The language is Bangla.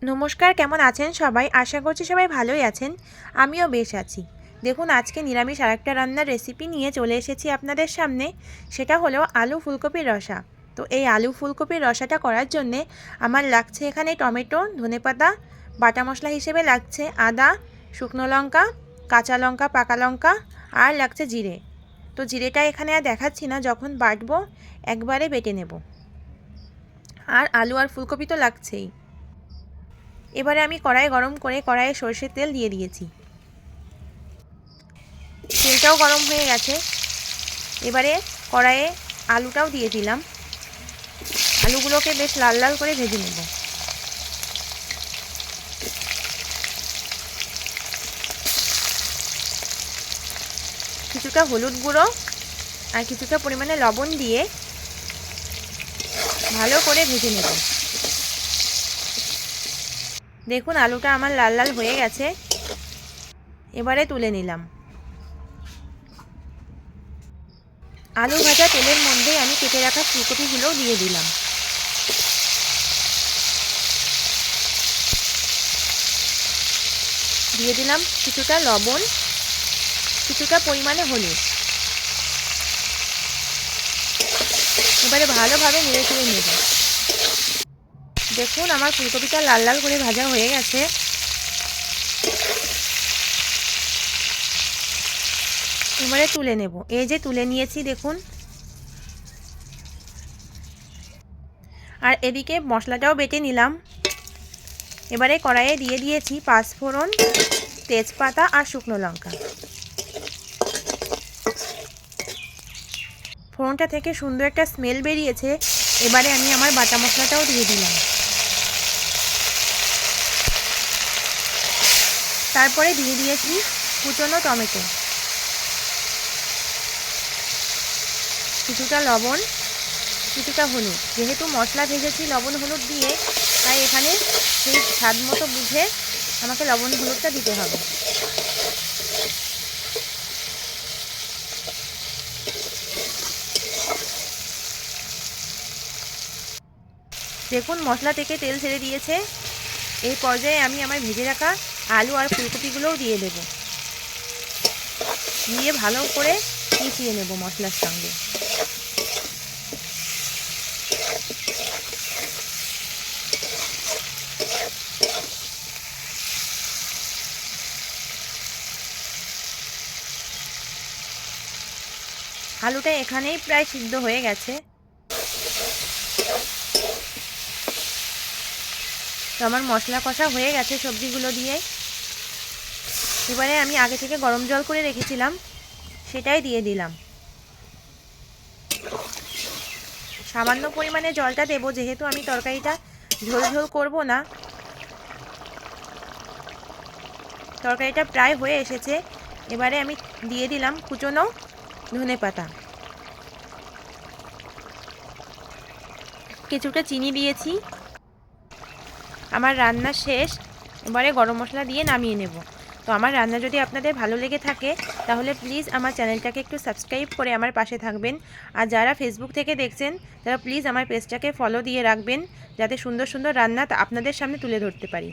নমস্কার, কেমন আছেন সবাই? আশা করছি সবাই ভালোই আছেন। আমিও বেশ আছি। দেখুন, আজকে নিরামিষ আরেকটা রান্নার রেসিপি নিয়ে চলে এসেছি আপনাদের সামনে। সেটা হলো আলু ফুলকপির রসা। তো এই আলু ফুলকপির রসাটা করার জন্যে আমার লাগছে এখানে টমেটো, ধনেপাতা, বাটা মশলা হিসেবে লাগছে আদা, শুকনো লঙ্কা, কাঁচা লঙ্কা, পাকা লঙ্কা আর লাগছে জিরে। তো জিরেটা এখানে আর দেখাচ্ছি না, যখন বাটবো একবারে বেটে নেব। আর আলু আর ফুলকপি তো লাগছেই। এবারে আমি কড়াই গরম করে কড়াইয়ে সরষের তেল দিয়ে দিয়েছি। তেলটাও গরম হয়ে গেছে। এবারে কড়াইয়ে আলুটাও দিয়ে দিলাম। আলুগুলোকে বেশ লাল লাল করে ভেজে নেব। কিছুটা হলুদ গুঁড়ো আর কিছুটা পরিমাণে লবণ দিয়ে ভালো করে ভেজে নেব। দেখুন, আলুটা আমার লাল লাল হয়ে গেছে। এবারে তুলে নিলাম। আলু ভাজা তেলের মধ্যে আমি কেটে রাখা ফুলকপিগুলোও দিয়ে দিলাম। দিয়ে দিলাম কিছুটা লবণ, কিছুটা পরিমাণে হলুদ। এবারে ভালোভাবে নেড়ে চেড়ে নেব। দেখুন, আমার ফুলকপিটা লাল লাল করে ভাজা হয়ে গেছে। এবারে তুলে নেব। এই যে তুলে নিয়েছি দেখুন। আর এদিকে মশলাটাও বেটে নিলাম। এবারে কড়াইয়ে দিয়ে দিয়েছি পাঁচফোড়ন, তেজপাতা আর শুকনো লঙ্কা। ফোড়নটা থেকে সুন্দর একটা স্মেল বেরিয়েছে। এবারে আমি আমার বাটা মশলাটাও দিয়ে দিলাম। তারপরে দিয়ে দিয়েছি কুচনো টমেটো, কিছুটা লবণ, কিছুটা হলুদ। যেহেতু মশলা ভেজেছি লবণ হলুদ দিয়ে, তাই এখানে সেই স্বাদ মতো বুঝে আমাকে লবণ হলুদটা দিতে হবে। দেখুন, মশলা থেকে তেল ছেড়ে দিয়েছে। এই পর্যায়ে আমি আমার ভেজে রাখা আলু আর ফুলকপিগুলোও দিয়ে দেব। দিয়ে ভালো করে মিশিয়ে নেব মশলার সঙ্গে। আলুটা এখানেই প্রায় সিদ্ধ হয়ে গেছে। তো আমার মশলা কষা হয়ে গেছে সবজিগুলো দিয়ে। এবারে আমি আগে থেকে গরম জল করে রেখেছিলাম, সেটাই দিয়ে দিলাম। সামান্য পরিমাণে জলটা দেব, যেহেতু আমি তরকারিটা ঝোল ঝোল করব না। তরকারিটা প্রায় হয়ে এসেছে। এবারে আমি দিয়ে দিলাম কুচনো ধনেপাতা। কিছুটা চিনি দিয়েছি। আমার রান্না শেষ। এবারে গরম মশলা দিয়ে নামিয়ে নেব। তো আমার রান্না যদি আপনাদের ভালো লেগে থাকে, তাহলে প্লিজ আমার চ্যানেলটাকে একটু সাবস্ক্রাইব করে আমার পাশে থাকবেন। আর যারা ফেসবুক থেকে দেখছেন, তারা প্লিজ আমার পেজটাকে ফলো দিয়ে রাখবেন, যাতে সুন্দর সুন্দর রান্না আপনাদের সামনে তুলে ধরতে পারি।